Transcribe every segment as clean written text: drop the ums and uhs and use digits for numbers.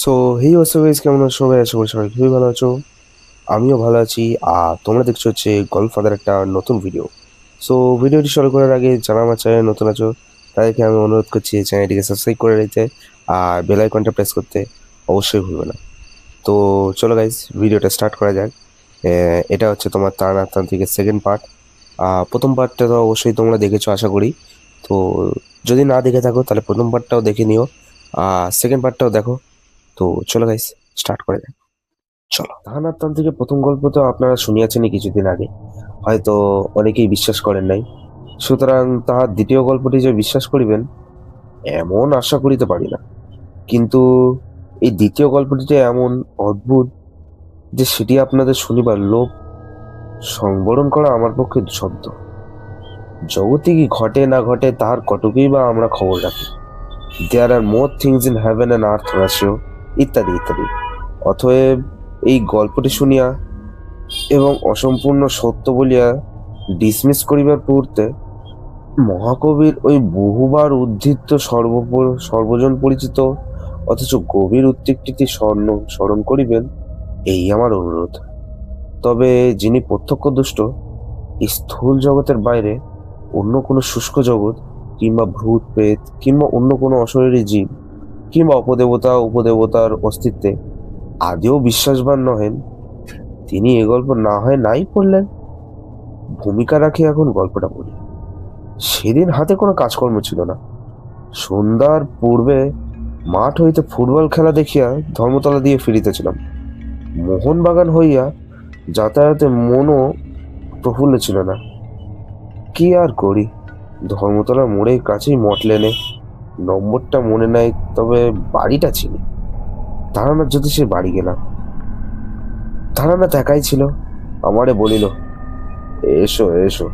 So hey হোয়াটস guys, কেমন আছো সবাই? আশা করি সবাই খুবই ভালো আছো। আমিও ভালো আছি। আর তোমরা দেখছো হচ্ছে গডফাদার একটা নতুন ভিডিও। সো ভিডিওটি শুরু করার আগে যারা আমার চ্যানেলে নতুন আছো তাদেরকে আমি অনুরোধ করছি চ্যানেলটিকে সাবস্ক্রাইব করে নিতে আর বেল আইকনটা প্রেস করতে অবশ্যই ভুলবে না। তো চলো গাইস, ভিডিওটা স্টার্ট করা যাক। এটা হচ্ছে তোমার তারানাথ তান্ত্রিকের সেকেন্ড পার্ট। প্রথম পার্টটা তো অবশ্যই তোমরা দেখেছো আশা করি। তো যদি না দেখে থাকো তাহলে প্রথম পার্টটাও দেখে নিও, সেকেন্ড পার্টটাও দেখো। তো চলো গাইস, স্টার্ট করে যাক। চলো, তাহানাত্তান প্রথম গল্প তো আপনারা শুনিয়াছেনই কিছুদিন আগে, হয়তো অনেকেই বিশ্বাস করেন নাই। সুতরাং তাহার দ্বিতীয় গল্পটি যে বিশ্বাস করিবেন এমন আশা করিতে পারি না। কিন্তু এই দ্বিতীয় গল্পটিতে এমন অদ্ভুত যে সেটি আপনাদের শুনিবার লোভ সংবরণ করা আমার পক্ষে দুঃসাধ্য। জগতে কি ঘটে না ঘটে তাহার কটুকুই বা আমরা খবর রাখি। There are more things in heaven and earth Horatio, ইত্যাদি ইত্যাদি। অতএব এই গল্পটি শুনিয়া এবং অসম্পূর্ণ সত্য বলিয়া ডিসমিস করিবার পূর্তে মহাকবির ওই বহুবার উদ্ধৃত সর্বজন পরিচিত অথচ গভীর উক্তিটি স্মরণ করিবেন, এই আমার অনুরোধ। তবে যিনি প্রত্যক্ষদৃষ্ট এই স্থূল জগতের বাইরে অন্য কোনো শুষ্ক জগৎ কিংবা ভূত প্রেত কিংবা অন্য কোনো অশরীরী জীব কিংবা অপদেবতা উপদেবতার অস্তিত্বে আদেও বিশ্বাসবান নহেন, তিনি এ গল্প না হয় নাই পড়লেন। ভূমিকা রাখি এখন গল্পটা বলি। সেদিন হাতে কোনো কাজকর্ম ছিল না। সন্ধ্যার পূর্বে মাঠ হইতে ফুটবল খেলা দেখিয়া ধর্মতলা দিয়ে ফিরিতেছিলাম। মোহনবাগান হইয়া যাতায়াতে মনও প্রফুল্ল ছিল না। কি আর করি, ধর্মতলার মোড়ের কাছেই মটলেনে, নম্বরটা মনে নাই, তবে বাড়িটা চিনি। তারানাথ জ্যোতিষের বাড়ি গেলাম। তারানাথ একাই ছিল। আমারে বলিল, এসো এসো,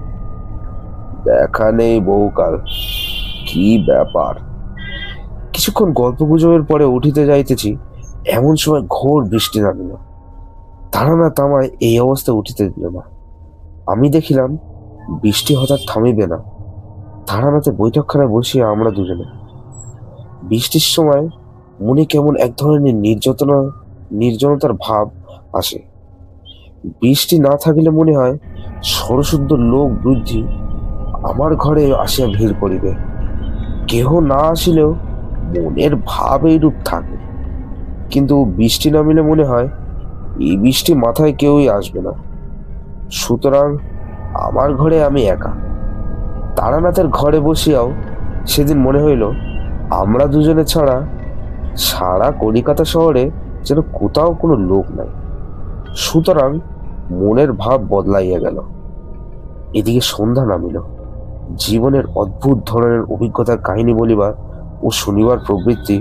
দেখা নেই বহুকাল, কি ব্যাপার? কিছুক্ষণ গল্প গুজবের পরে উঠিতে যাইতেছি, এমন সময় ঘোর বৃষ্টি নামিল। তারানাথ আমায় এই অবস্থায় উঠিতে দিল না। আমি দেখিলাম বৃষ্টি হঠাৎ থামিবে না। তারানাথের বৈঠকখানায় বসিয়া আমরা দুজনে। বৃষ্টির সময় মনে কেমন এক ধরনের নির্জনতার ভাব আসে। বৃষ্টি না থাকিলে মনে হয় সরশুদ্ধ লোক বৃদ্ধি আমার ঘরে আসিয়া ভিড় করিবে। কেহ না আসিলেও মনের ভাব এইরূপ থাকে। কিন্তু বৃষ্টি নামিলে মনে হয় এই বৃষ্টি মাথায় কেউই আসবে না। সুতরাং আমার ঘরে আমি একা। তারানাথের ঘরে বসিয়াও সেদিন মনে হইল আমরা দুজনে ছাড়া সারা কলিকাতা শহরে যেন কোথাও কোনো লোক নাই। সুতরাং মনের ভাব বদলাইয়া গেল। এদিকে সন্ধ্যা নামিল। জীবনের অদ্ভুত ধরনের অভিজ্ঞতার কাহিনী বলিবার ও শুনিবার প্রবৃত্তি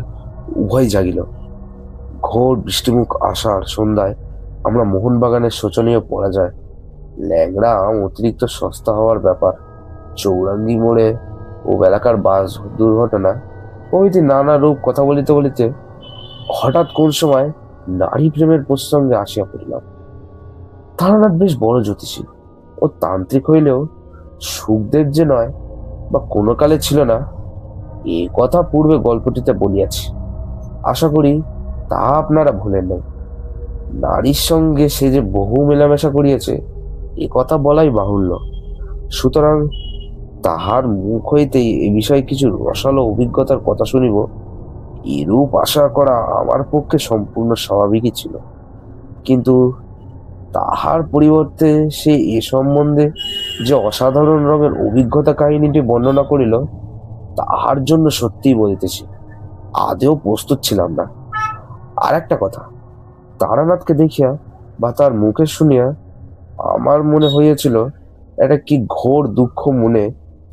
উভয় জাগিল। ঘোর বৃষ্টিমুখ আসার সন্ধ্যায় আমরা মোহনবাগানের শোচনীয় পরাজয়, ল্যাংড়া আম অতিরিক্ত সস্তা হওয়ার ব্যাপার, চৌরাঙ্গি মোড়ে ও এলাকার বাস দুর্ঘটনা প্রভৃতি নানা রূপ কথা বলিতে বলিতে হঠাৎ কোন সময় নারী প্রেমের প্রসঙ্গে আসিয়া পড়িলাম। তারানাথ বেশ বড় জ্যোতিষী ও তান্ত্রিক হইলেও সুখদেব যে নয় বা কোনো কালে ছিল না, এ কথা পূর্বে গল্পটিতে বলিয়াছি। আশা করি তা আপনারা ভুলেন নাই। নারীর সঙ্গে সে যে বহু মেলামেশা করিয়াছে এ কথা বলাই বাহুল্য। সুতরাং তাহার মুখ হইতেই এ বিষয়ে কিছু রসালো অভিজ্ঞতার কথা শুনিব, এরূপ আশা করা আমার পক্ষে সম্পূর্ণ স্বাভাবিকই ছিল। কিন্তু তাহার পরিবর্তে সে এ সম্বন্ধে যে অসাধারণ রঙের অভিজ্ঞতা কাহিনীটি বর্ণনা করিল, তাহার জন্য সত্যিই বলিতেছি আদেও প্রস্তুত ছিলাম না। আর একটা কথা, তারানাথকে দেখিয়া বা তার মুখে শুনিয়া আমার মনে হইয়াছিল একটা কি ঘোর দুঃখ মনে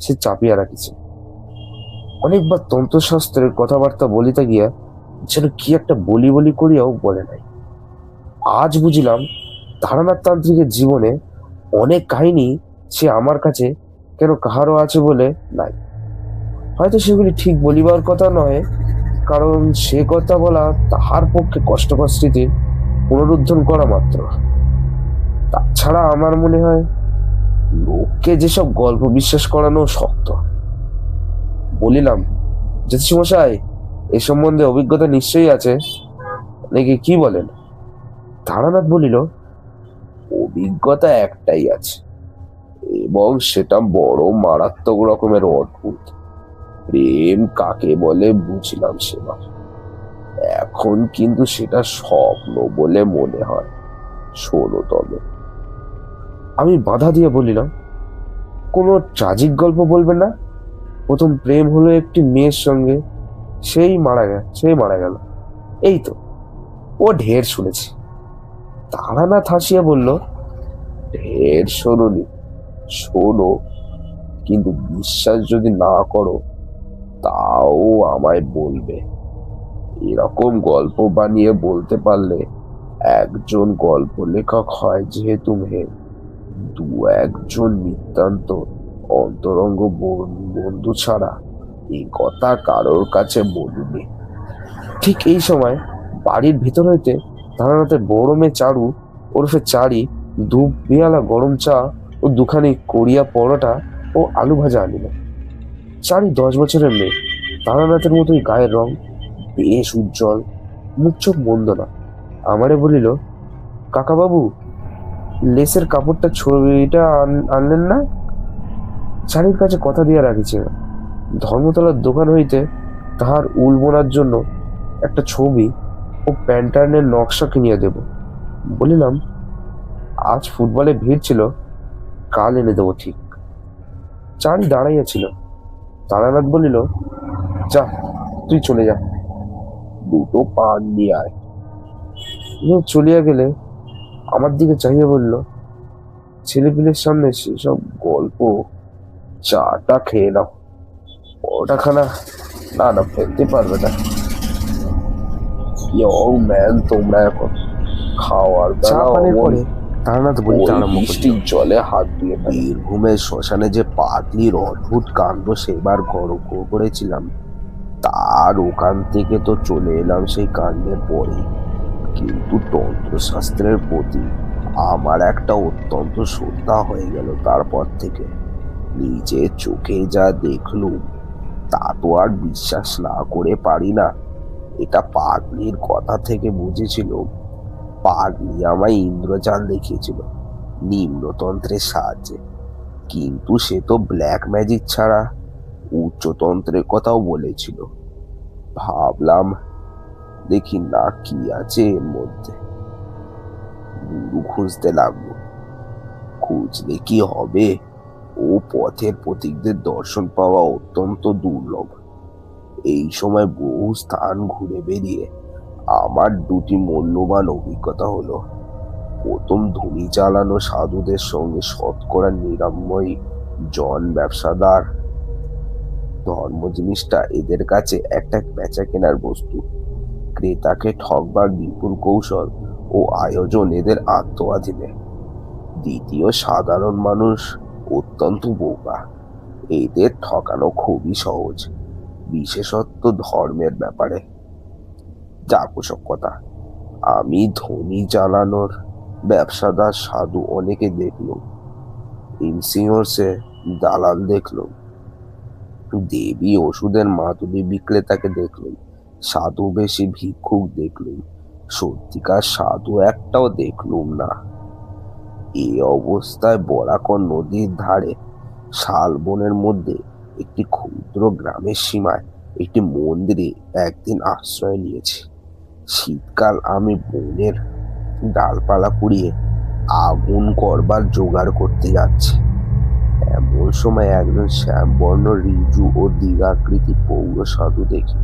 সে চাপিয়া রাখিছে। অনেকবার তন্ত্রশাস্ত্রের কথাবার্তা বলিতে গিয়া যেন কি একটা বলি বলি করিয়াও বলে নাই। আজ বুঝিলাম তারানাথ তান্ত্রিকের জীবনে অনেক কাহিনী সে আমার কাছে কেন কাহারও আছে বলে নাই। হয়তো সেগুলি ঠিক বলিবার কথা নয়, কারণ সে কথা বলা তাহার পক্ষে কষ্টকর স্মৃতির পুনরুদ্ধার করা মাত্র। তাছাড়া আমার মনে হয় লোককে যেসব গল্প বিশ্বাস করানো শক্ত। বলিলাম, জ্যোতিষমশাই, এ সম্বন্ধে অভিজ্ঞতা নিশ্চয়ই আছে। নাকি কি বলেন? তারানাথ বলিল, অভিজ্ঞতা একটাই আছে, এবং সেটা বড় মারাত্মক রকমের অদ্ভুত। প্রেম কাকে বলে বুঝলাম সেবার, এখন কিন্তু সেটা স্বপ্ন বলে মনে হয়। শোনো তবে। আমি বাধা দিয়ে বলিলাম, কোনো ট্রাজিক গল্প বলবেন না? প্রথম প্রেম হলো একটি মেয়ের সঙ্গে, সেই মারা গেল, এই তো। ও ঢের শুনেছি। তারানাথ হাসিয়া বলল, ঢের শোনোনি, শোনো, কিন্তু বিশ্বাস যদি না করো তাও আমায় বলবে। এরকম গল্প বানিয়ে বলতে পারলে একজন গল্প লেখক হয় যেহেতু মেয়ে, দু একজন নিতান্ত অন্তরঙ্গ বন্ধু ছাড়া এই কথা কারোর কাছে বলিনি। ঠিক এই সময় বাড়ির ভিতর হইতে তারানাথের বড় মেয়ে চারু ওরফে চারি ধূপ পেয়ালা গরম চা ও দুখানি কড়িয়া পরোটা ও আলু ভাজা আনিল। চারি 10 বছরের মেয়ে, তারানাথের মতোই গায়ের রং, বেশ উজ্জ্বল, মুখ চোখ মন্দ না। আমারে বলিল, কাকাবাবু, লেসের কাপড়টা ছবিটা আনলেন না? চারির কাছে কথা দিয়া রাখিছে, ধর্মতলার দোকান হইতে তাহার উল বোনার জন্য একটা ছবি ও প্যান্টার্নের নকশা কিনিয়া দেব। বলিলাম, আজ ফুটবলে ভিড় ছিল, কাল এনে দেবো ঠিক। চারি দাঁড়াইয়াছিল। তারানাথ বলিল, যা, তুই চলে যা, দুটো পান নিয়ে আয়। চলিয়া গেলে আমার দিকে চাহিয়া বলল, ছেলেপিলের সামনে সেসব গল্প, চাটা খেয়ে নাও, ওটা খানা না না ফেলতে পারবে না। ম্যান, তোমরা এখন খাওয়ার বেলা পরে তারানাথ বলিতে আরম্ভ বৃষ্টির জলে হাত দিয়ে বীরভূমের শ্মশানে যে পাগলির অদ্ভুত কাণ্ড সেবার গল্প করেছিলাম, তার ওখান থেকে তো চলে এলাম সেই কাণ্ডের পরে। কিন্তু তন্ত্রশাস্ত্রের প্রতি আমার একটা অত্যন্ত শ্রদ্ধা হয়ে গেল তারপর থেকে। নিজের চোখে যা দেখলুম তা তো আর বিশ্বাস না করে পারি না। এটা পাগলির কথা থেকে বুঝেছিল। পাগলি আমায় ইন্দ্রজাল দেখিয়েছিল নিম্নতন্ত্রের সাহায্যে, কিন্তু সে তো ব্ল্যাক ম্যাজিক ছাড়া উচ্চতন্ত্রের কথাও বলেছিল। ভাবলাম দেখি না কি আছে এর মধ্যে। গুরু খুঁজতে লাগলো। খুঁজলে কি হবে, ও পথের পথিকদের দর্শন পাওয়া অত্যন্ত দুর্লভ। এই সময় বহু স্থান ঘুরে বেরিয়ে আমার দুটি মূল্যবান অভিজ্ঞতা হলো। প্রথম, ধনী চালানো সাধুদের সঙ্গে শতকরা নিরাময় জন ব্যবসাদার। ধর্ম জিনিসটা এদের কাছে একটা বেচা কেনার বস্তু। ক্রেতাকে ঠকবার বিপুল কৌশল ও আয়োজন এদের আত্মঅধীনে। দ্বিতীয়, সাধারণ মানুষ অত্যন্ত বোকা, এদের ঠকানো খুবই সহজ, বিশেষত ধর্মের ব্যাপারে। যাক ওসব কথা। আমি ধনী চালানোর ব্যবসাদার সাধু অনেকে দেখলুম, ইনসিওর্সে দালাল দেখলুম, দেবী ওষুধের মাদুলি বিক্রেতাকে দেখলুম, সাধু বেশি ভিক্ষুক দেখলুম, সত্যিকার সাধু একটাও দেখলুম না। এই অবস্থায় বরাকর নদীর ধারে শালবনের মধ্যে একটি ক্ষুদ্র গ্রামের সীমায় একটি মন্দিরে একদিন আশ্রয় নিয়েছি। শীতকাল। আমি বনের ডালপালা কুড়িয়ে আগুন করবার জোগাড় করতে যাচ্ছি। এমন সময় একজন শ্যামবর্ণ ঋজু ও দীর্ঘাকৃতি পৌর সাধু দেখি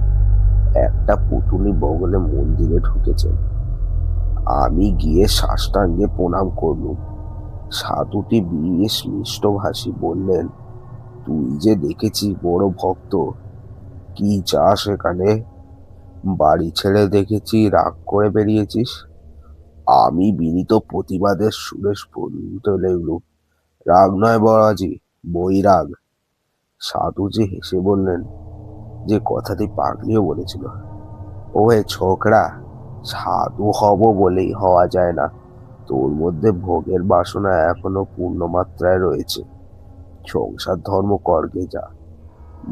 একটা পুতুলি বগলে মন্দিরে ঢুকেছেন। আমি গিয়ে সাষ্টাঙ্গে প্রণাম করলুম। সাধুটি বেশ মিষ্টভাষী বললেন, তুই যে দেখেছি বড় ভক্ত, কি চাস এখানে? বাড়ি ছেড়ে দেখেছি রাগ করে বেরিয়েছিস। আমি বিনীত প্রতিবাদের সুরে বলতে লাগলুম, রাগ নয় বড়াজি, বৈরাগ। সাধুজি হেসে বললেন, যে কথাটি পাগলিও বলেছিল, ওহে ছোকরা, সাধু হব বলেই হওয়া যায় না। তোর মধ্যে ভোগের বাসনা এখনো পূর্ণ মাত্রায় রয়েছে। সংসার ধর্ম করগে যা।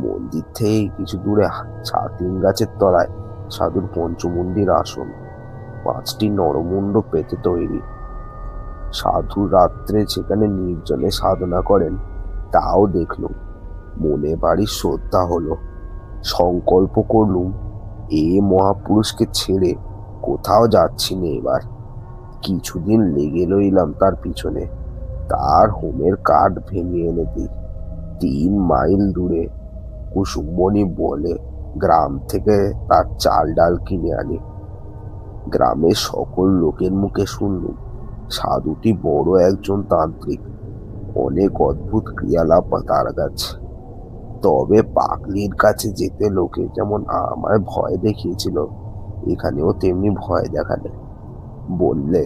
মন্দির থেকে কিছু দূরে ছাতিম গাছের তলায় সাধুর পঞ্চমুণ্ডির আসন। 5টি নরমুণ্ড পেতে তৈরি। সাধু রাত্রে সেখানে নির্জনে সাধনা করেন, তাও দেখলুম। মনে ভারী শ্রদ্ধা হলো। সংকল্প করলুম, এ মহাপুরুষকে ছেড়ে কোথাও যাচ্ছি না এবার। কিছুদিন লেগে রইলাম তার পিছনে। তার হোমের কাঠ ভেঙে এনে দিই। 3 মাইল দূরে কুসুমবনি বলে গ্রাম থেকে তার চাল ডাল কিনে আনি। গ্রামের সকল লোকের মুখে শুনলুম সাধুটি বড় একজন তান্ত্রিক, অনেক অদ্ভুত ক্রিয়ালাপ তার কাছে। তবে পাগলির কাছে যেতে লোকে যেমন আমায় ভয় দেখিয়েছিল, এখানেও তেমনি ভয় দেখালে। বললে,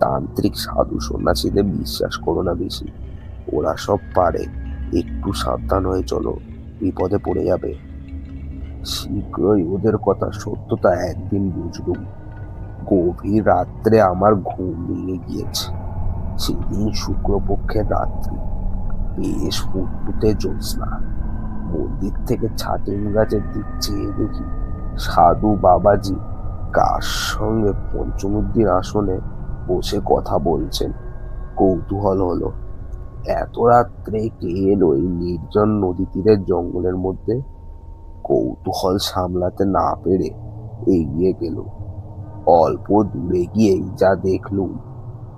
তান্ত্রিক সাধু সন্ন্যাসীদের বিশ্বাস করো না বেশি, ওরা সব পারে, একটু সাবধান হয়ে চলো, বিপদে পড়ে যাবে। শীঘ্রই ওদের কথা সত্যতা একদিন বুঝলুম। গভীর রাত্রে আমার ঘুম ভেঙে গিয়েছে। সেদিন শুক্লপক্ষের রাত্রি, বেশ ফুটফুটে জ্যোৎস্না। মন্দির থেকে ছাতিম গাছের দিক চেয়ে দেখি সাধু বাবাজি কার সঙ্গে পঞ্চমুদ্দির আসনে বসে কথা বলছেন। কৌতূহল হলো, এত রাত্রে কে এলো এই নির্জন নদী তীরের জঙ্গলের মধ্যে? কৌতূহল সামলাতে না পেরে এগিয়ে গেল। অল্প দূরে গিয়েই যা দেখলুম,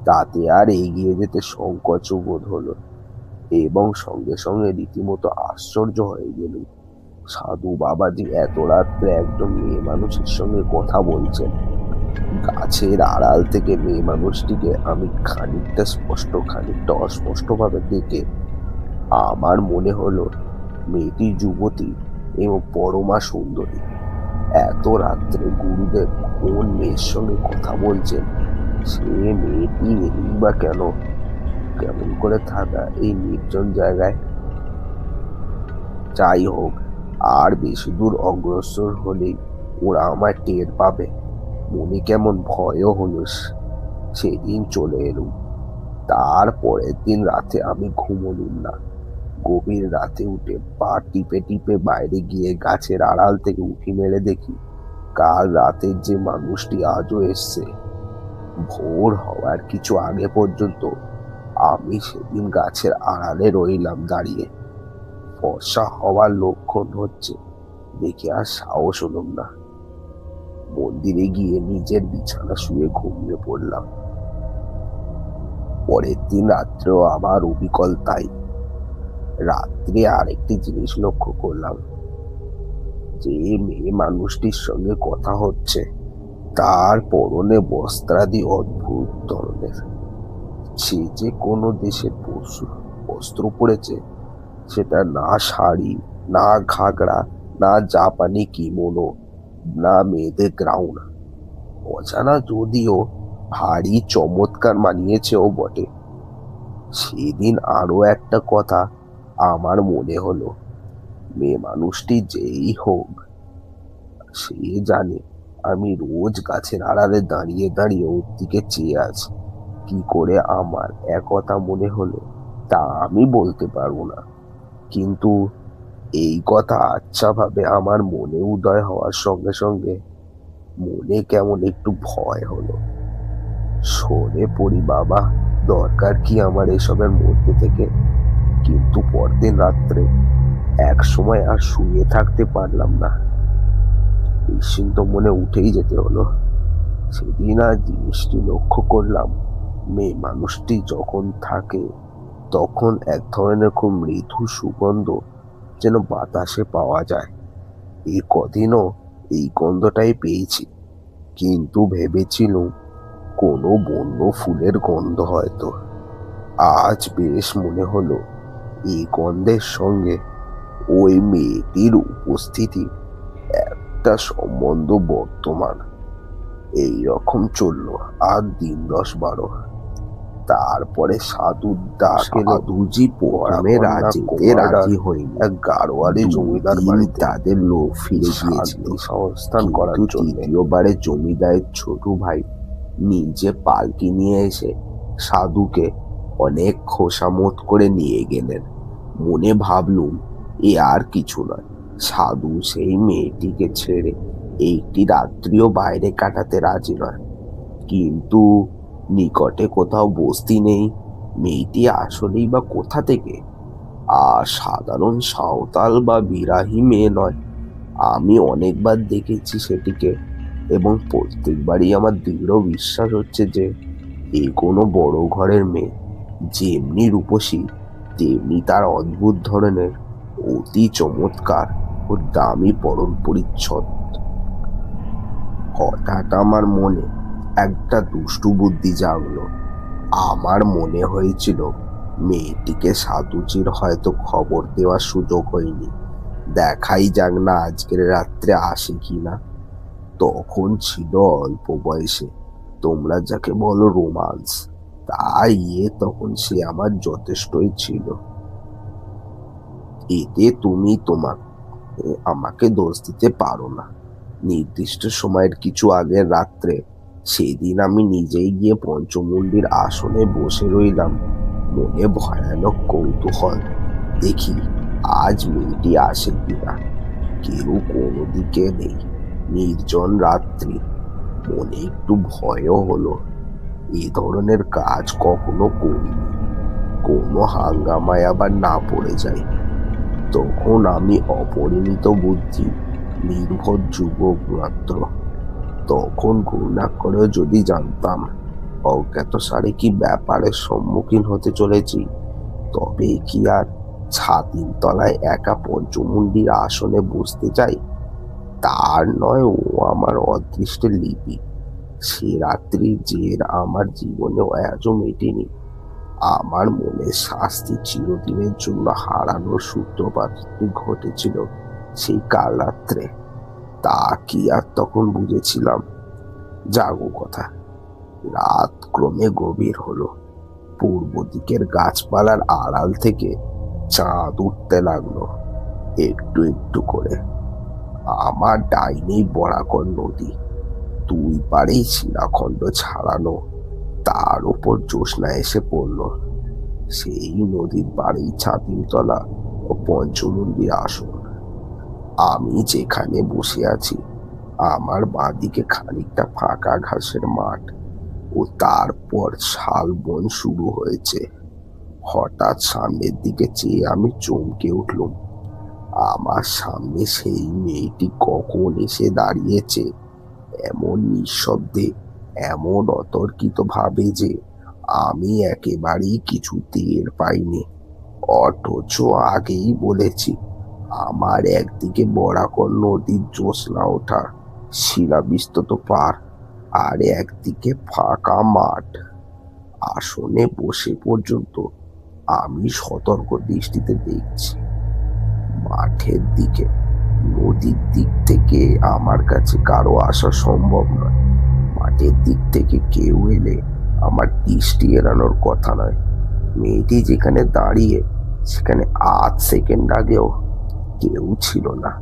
তাতে আর এগিয়ে যেতে সংকোচ বোধ হলো, এবং সঙ্গে সঙ্গে রীতিমতো আশ্চর্য হয়ে গেল। সাধু বাবাজি এত রাত্রে একজন মেয়ে মানুষের সঙ্গে কথা বলছেন। গাছের আড়াল থেকে মেয়ে মানুষটিকে আমি খানিকটা স্পষ্ট খানিকটা অস্পষ্ট ভাবে দেখে আমার মনে হলো মেয়েটি যুবতী এবং পরমা সুন্দরী। এত রাত্রে গুরুদেব কোন মেয়ের সঙ্গে কথা বলছেন? সে মেয়েটি এলেই বা কেন? কেমন করে থাকা এই নির্জন জায়গায়? যাই হোক, আর বেশি দূর অগ্রসর হলেই ওরা আমায় টের পাবে। মনে কেমন ভয়ও হলো। সেদিন চলে এলুম। তার পরের দিন রাতে আমি ঘুমোলুম না। গভীর রাতে উঠে পা টিপে টিপে বাইরে গিয়ে গাছের আড়াল থেকে উঁকি মেরে দেখি কাল রাতের যে মানুষটি আজও এসছে। ভোর হওয়ার কিছু আগে পর্যন্ত আমি সেদিন গাছের আড়ালে রইলাম দাঁড়িয়ে। ফর্সা হওয়ার লক্ষণ হচ্ছে দেখে আর সাহস হলাম না। মন্দিরে গিয়ে নিজের বিছানা শুয়ে ঘুমিয়ে পড়লাম। পরের দিন রাত্রেও আবার অবিকল তাই। রাত্রে আরেকটি জিনিস লক্ষ্য করলাম, যে মেয়ে মানুষটির সঙ্গে কথা হচ্ছে তার পরনে বস্ত্রাদি অদ্ভুত ধরনের। সে যে কোনো দেশের বস্ত্র পরেছে, সেটা না শাড়ি, না ঘাগড়া, না জাপানি কিমোনো, না মেয়েদের গ্রাউন। অজানা যদিও ভারী চমৎকার মানিয়েছেও বটে। সেদিন আরো একটা কথা আমার মনে হলো, মেয়ে মানুষটি যেই হোক, সে জানে আমি রোজ গাছের আড়ালে দাঁড়িয়ে দাঁড়িয়ে ওর দিকে চেয়ে আছি। কি করে আমার একথা মনে হলো তা আমি বলতে পারবো না, কিন্তু এই কথা আচ্ছা ভাবে আমার মনে উদয় হওয়ার সঙ্গে সঙ্গে মনে কেমন একটু ভয় হলো। সরে পড়ি বাবা, দরকার কি আমার এসবের মধ্যে থেকে? কিন্তু পরদিন রাত্রে এক সময় আর শুয়ে থাকতে পারলাম না। নিশ্চিন্ত মনে উঠেই যেতে হলো। সেদিন আর জিনিসটি লক্ষ্য করলাম, মেয়ে মানুষটি যখন থাকে তখন এক ধরনের খুব মৃদু সুগন্ধ যেন বাতাসে পাওয়া যায়। এই কদিনও এই গন্ধটাই পেয়েছি, কিন্তু ভেবেছিলুম কোনো বন্য ফুলের গন্ধ হয়তো। আজ বেশ মনে হলো এই গন্ধের সঙ্গে ওই মেয়েটির উপস্থিতি একটা সম্বন্ধ বর্তমান। এই রকম চললো আর দিন 10-12। তারপরে সাধুর ডাক এলো। সাধুজি প্রথমে রাজি হয়নি। এক গাড়োয়ালি জমিদার বাড়িতে তাদের লোক ফিরে গিয়েছিল সংস্থান করার জন্য। তৃতীয়বারে জমিদারের ছোট ভাই নিজে পালকি নিয়ে এসে সাধুকে অনেক খোসামত করে নিয়ে গেলেন। মনে ভাবলুম এ আর কিছু নয়, সাধু সেই মেয়েটিকে ছেড়ে একটি রাত্রিও বাইরে কাটাতে রাজি নয়। কিন্তু নিকটে কোথাও বস্তি নেই। মেয়েটি আসলেই বা কোথা থেকে? আর সাধারণ সাঁওতাল বা বিরাহী মেয়ে নয়। আমি অনেকবার দেখেছি সেটিকে, এবং প্রত্যেকবারই আমার দৃঢ় বিশ্বাস হচ্ছে যে এ কোনো বড় ঘরের মেয়ে। যেমনি রূপসী, তেমনি তার অদ্ভুত ধরনের অতি চমৎকার ও দামি পরন পরিচ্ছদ। হঠাৎ আমার মনে একটা দুষ্টু বুদ্ধি জাগলো। আমার মনে হয়েছিল মেয়েটিকে সাধুজির হয়তো খবর দেওয়ার সুযোগ হয়নি। দেখাই যাক না আজকের রাত্রে আসে কিনা। তখন ছিল অল্প বয়সে, তোমরা যাকে বলো রোমান্স, তাই তখন সে আমার যথেষ্টই ছিল। এতে তুমি আমাকে দোষ দিতে পারো না। নির্দিষ্ট সময়ের কিছু আগের রাত্রে সেদিন আমি নিজেই গিয়ে পঞ্চমুণ্ডির আসনে বসে রইলাম, মনে ভয়ানক কৌতূহল। দেখি আজ মেয়েটি আসে কিনা। কেউ কোনো দিকে নেই, নির্জন রাত্রি। মনে একটু ভয়ও হলো। এ ধরনের কাজ কখনো করিনি। কোনো হাঙ্গামায় আবার না পড়ে যায়। তখন আমি অপরিমিত বুদ্ধি, নির্ভর যুবক মাত্র। তখন করুণা করেও যদি জানতাম অজ্ঞাত সারে কি ব্যাপারের সম্মুখীন হতে চলেছি, তবে কি আর ছাতির তলায় একা পঞ্চমুণ্ডির আসনে বসতে চাই? তার নয়, ও আমার অদৃষ্টের লিপি। সে রাত্রির জের আমার জীবনেও আজও মেটেনি। আমার মনে শাস্তি চিরদিনের জন্য হারানোর সূত্রপাত ঘটেছিল সেই কাল রাত্রে। তা কি আর তখন বুঝেছিলাম? জাগো কথা। রাত ক্রমে গভীর হলো। পূর্ব দিকের গাছপালার আড়াল থেকে চাঁদ উঠতে লাগলো একটু একটু করে। আমার ডাইনেই বরাকর নদী, দুই পারেই শিলাখণ্ড ছাড়ানো। তার উপর জ্যোৎস্না এসে পড়ল। সেই নদীর পাড়েই ছাতিমতলা ও পঞ্চমুণ্ডির আসন। আমি যেখানে বসে আছি, আমার বাঁদিকে খানিকটা ফাঁকা ঘাসের মাঠ, ও তারপর শালবন শুরু হয়েছে। হঠাৎ সামনের দিকে চেয়ে আমি চমকে উঠলুম। আমার সামনে সেই মেয়েটি কখন এসে দাঁড়িয়েছে, এমন নিঃশব্দে, এমন অতর্কিত ভাবে যে আমি একেবারেই কিছু টের পাইনি। অথচ আগেই বলেছি, আমার একদিকে বরাকর নদীর জ্যোৎস্না ওঠা শিলাবিস্তৃত পার, আর একদিকে ফাঁকা মাঠ। আসনে বসে পর্যন্ত আমি সতর্ক দৃষ্টিতে দেখছি। মাঠের দিকে, নদীর দিক থেকে আমার কাছে কারো আসা সম্ভব নয়। মাঠের দিক থেকে কেউ এলে আমার দৃষ্টি এড়ানোর কথা নয়। মেয়েটি যেখানে দাঁড়িয়ে, সেখানে 8 সেকেন্ড আগেও কেউ ছিল না।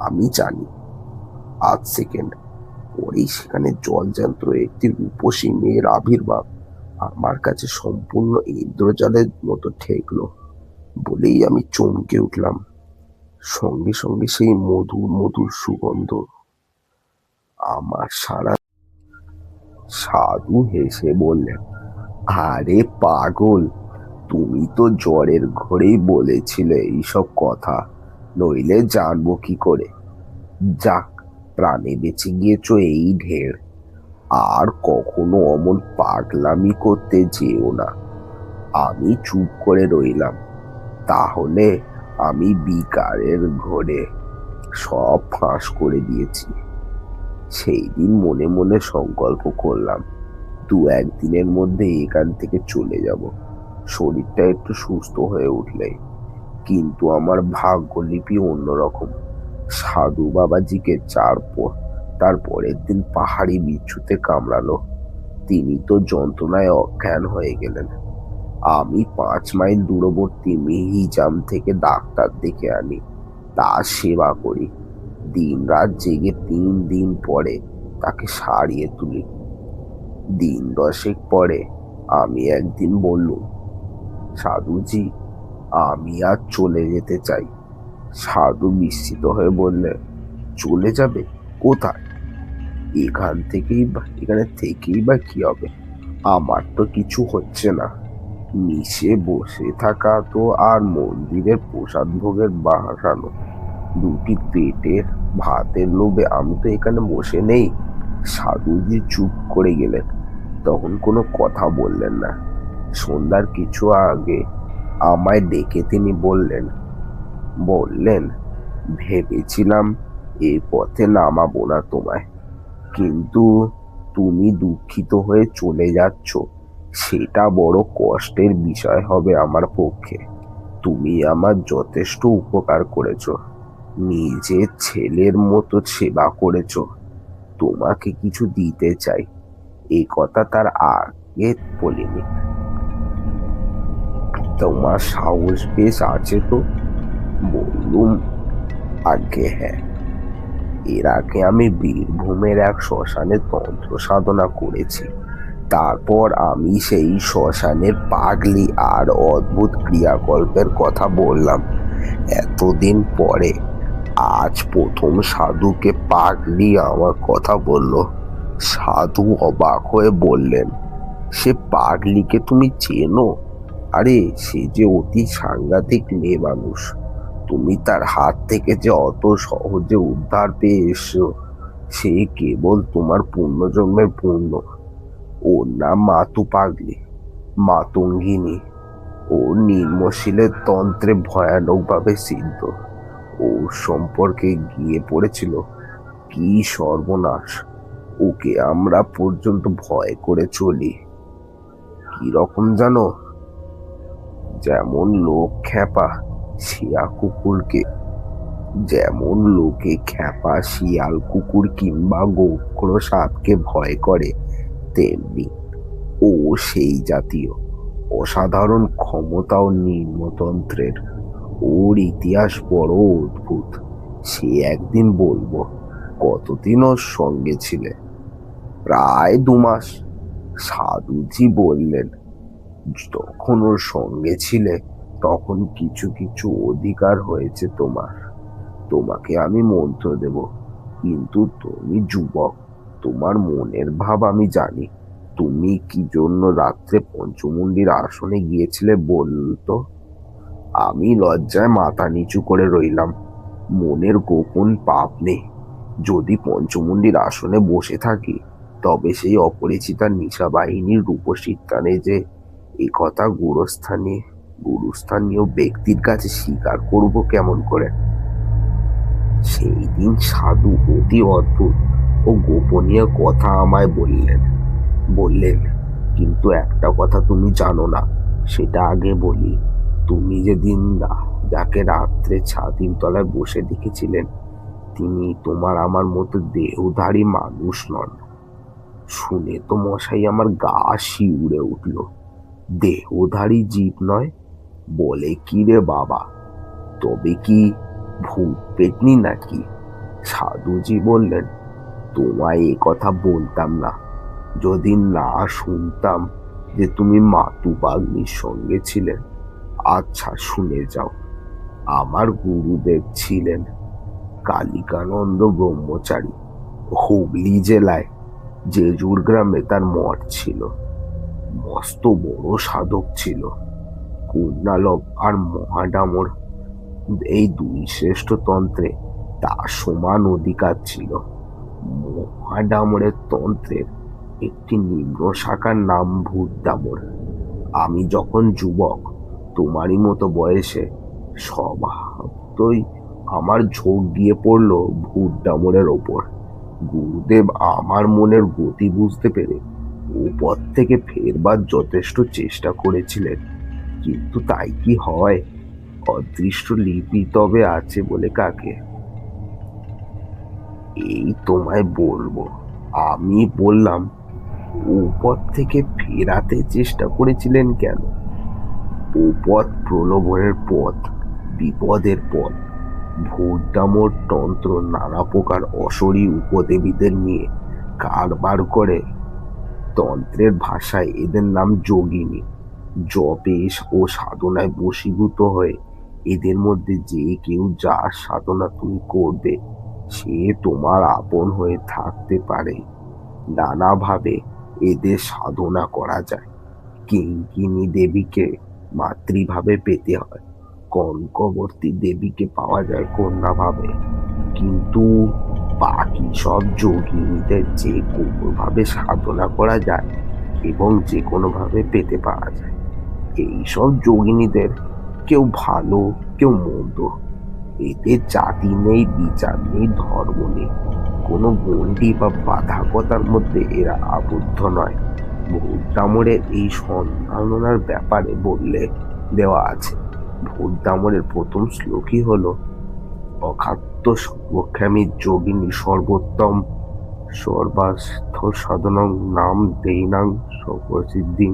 আমি জানি 8 সেকেন্ড পরেই সেখানে জলযন্ত্র একটি রূপসী মেয়ের আবির্ভাব আমার কাছে সম্পূর্ণ ইন্দ্রজালের মতো ঠেকলো। বলেই আমি চমকে উঠলাম। সঙ্গে সঙ্গে সেই মধুর মধুর সুগন্ধ আমার সারা। সাধু হেসে বললেন, আরে পাগল, তুমি তো জ্বরের ঘরেই বলেছিলে এইসব কথা, নইলে জানবো কি করে? যাক, প্রাণে বেঁচে গিয়েছো এই ঢের। আর কখনো অমন পাগলামি করতে যেও না। আমি চুপ করে রইলাম। তাহলে আমি বিকারের ঘরে সব ফাঁস করে দিয়েছি। সেই দিন মনে মনে সংকল্প করলাম, 2-1 দিনের মধ্যে এখান থেকে চলে যাব, শরীরটা একটু সুস্থ হয়ে উঠলে। কিন্তু আমার ভাগ্যলিপি অন্যরকম। সাধু বাবাজিকে তার পরের দিন পাহাড়ি বিচ্ছুতে কামড়ালো। তিনি তো যন্ত্রণায় অজ্ঞান হয়ে গেলেন। আমি 5 মাইল দূরবর্তী মিহিজাম থেকে ডাক্তার ডেকে আনি, তার সেবা করি। দিন রাত জেগে 3 দিন পরে তাকে সারিয়ে তুলি। দিন 10 পরে আমি একদিন বললুম, সাধুজি, আমি আজ চলে যেতে চাই। সাধু বিস্মিত হয়ে বললে, চলে যাবে? কোথায়? এখানে থেকেই বা কি হবে? আমার তো কিছু হচ্ছে না। নিচে বসে থাকা তো আর মন্দিরের প্রসাদ ভোগের বাহানো। দুটি পেটের ভাতের লোভে আমি তো এখানে বসে নেই। সাধুজি চুপ করে গেলেন। তখন কোনো কথা বললেন না। সন্ধ্যার কিছু আগে আমায় ডেকে তিনি বললেন, ভেবেছিলাম এই পথে নামাবো না তোমায়, কিন্তু তুমি দুঃখিত হয়ে চলে যাচ্ছ, সেটা বড় কষ্টের বিষয় হবে আমার পক্ষে। তুমি আমার যথেষ্ট উপকার করেছো, নিজের ছেলের মতো সেবা করেছো। তোমাকে কিছু দিতে চাই, এই কথা তার আগে বলিনি। তোমার সাহস বেশ আছে তো? বললুম, আগে হ্যাঁ। এর আগে আমি বীরভূমের এক শ্মশানে তন্ত্র সাধনা করেছি। তারপর আমি সেই শ্মশানের পাগলি আর অদ্ভুত ক্রিয়াকল্পের কথা বললাম। এতদিন পরে আজ প্রথম সাধুকে পাগলি আমার কথা বলল। সাধু অবাক হয়ে বললেন, সে পাগলিকে তুমি চেনো? আরে, সে যে অতি সাংঘাতিক মেয়ে মানুষ। তুমি তার হাত থেকে যে অত সহজে উদ্ধার পেয়ে এসছো, সে কেবল তোমার পূর্বজন্মের পুণ্য। ওর নাম মাতু পাগলি, মাতঙ্গিনী। ও নির্মশীলের তন্ত্রে ভয়ানকভাবে সিদ্ধ। ওর সম্পর্কে গিয়ে পড়েছিল কি সর্বনাশ! ওকে আমরা পর্যন্ত ভয় করে চলি। কি রকম জানো? যেমন লোক খ্যাপা শিয়া কুকুরকে যেমন লোকে খ্যাপা শিয়াল কুকুর কিংবা গোখরো সাপকে ভয় করে, তেমনি ও সেই জাতীয়। অসাধারণ ক্ষমতা ও নির্মতন্ত্রের। ওর ইতিহাস বড় অদ্ভুত। সে একদিন বলবো। কতদিন ওর সঙ্গে ছিলে? প্রায় 2 মাস। সাধুজি বললেন, যখন ওর সঙ্গে ছিলে তখন কিছু কিছু অধিকার হয়েছে তোমার। তোমাকে আমি মন্ত্র দেব, কিন্তু তুমি যুবক, তোমার মনের ভাব আমি জানি। তুমি কি জন্য রাত্রে পঞ্চমুণ্ডির আসনে গিয়েছিলে বলতো? আমি লজ্জায় মাথা নিচু করে রইলাম। মনের গোপন পাপ নেই। যদি পঞ্চমুণ্ডির আসনে বসে থাকি, তবে সেই অপরিচিতা নিশা বাহিনীর রূপসী টানে যে এ কথা গুরুস্থানীয় ব্যক্তির কাছে স্বীকার করব কেমন করে? সেই দিন সাধু অতি অদ্ভুত ও গোপনীয় কথা আমায় বললেন, কিন্তু একটা কথা তুমি জানো না, সেটা আগে বলি। তুমি যেদিন যাকে রাত্রে ছাতির তলায় বসে দেখেছিলেন, তিনি তোমার আমার মতো দেহধারী মানুষ নন। শুনে তো মশাই আমার গা শিউরে উঠল। দেহধারী জীব নয়? বলে কি রে বাবা? তবে কি ভূত পেতনি নাকি? সাধুজি বললেন, তোমায় এ কথা বলতাম না যদি না শুনতাম যে তুমি মাতু পাগলির সঙ্গে ছিলে। আচ্ছা, শুনে যাও। আমার গুরুদেব ছিলেন কালিকানন্দ ব্রহ্মচারী। হুগলি জেলায় জেজুর গ্রামে তার মঠ ছিল। মস্ত বড় সাধক ছিল। কুণ্ডালব আর মহাডামর, এই দুই শ্রেষ্ঠ তন্ত্রে তার সমান অধিকার ছিল। মহাডামরের তন্ত্রের একটি নিম্ন শাখার নাম ভূতডামর। আমি যখন যুবক, তোমারই মতো বয়সে, স্বভাবতই আমার ঝোঁক গিয়ে পড়ল ভূতডামরের ওপর। গুরুদেব আমার মনের গতি বুঝতে পেরে ও পথ থেকে ফেরবার যথেষ্ট চেষ্টা করেছিলেন, কিন্তু তাই কি হয়? অদৃষ্ট লিপি তবে আছে বলে কাকে? এই তোমায় বলবো। আমি বললাম, ও পথ থেকে ফেরাতে চেষ্টা করেছিলেন কেন? ও পথ প্রলোভনের পথ, বিপদের পথ। ভূতডামর তন্ত্র নানা প্রকার অশরী উপদেবীদের নিয়ে কারবার করে। তন্ত্রের ভাষায় এদের নাম যোগিনী। জপে ও সাধনায় বশীভূত হয়ে এদের মধ্যে যে কেউ যা সাধনা তুমি করবে, সে তোমার আপন হয়ে থাকতে পারে। নানাভাবে এদের সাধনা করা যায়। কিঙ্কিনী দেবীকে মাতৃভাবে পেতে হয়, কনকবর্তী দেবীকে পাওয়া যায় কন্যাভাবে। কিন্তু বাকি সব যোগিনীদের যে কোনোভাবে সাধনা করা যায় এবং যে কোনোভাবে পেতে পারা যায়। এইসব যোগিনীদের কেউ ভালো, কেউ মন্দ। এদের জাতি নেই, বিচার নেই, ধর্ম নেই। কোনো গণ্ডি বা বাধাকতার মধ্যে এরা আবদ্ধ নয়। ভূত দামড়ের এই সম্ভাবনার ব্যাপারে বললে দেওয়া আছে। ভূত দামড়ের প্রথম শ্লোকই হলো, অখাদ্য সর্বক্ষামী যোগিনী সর্বোত্তম সর্বার্থ সাধনং নাম দেইনাং সর্বসিদ্ধিং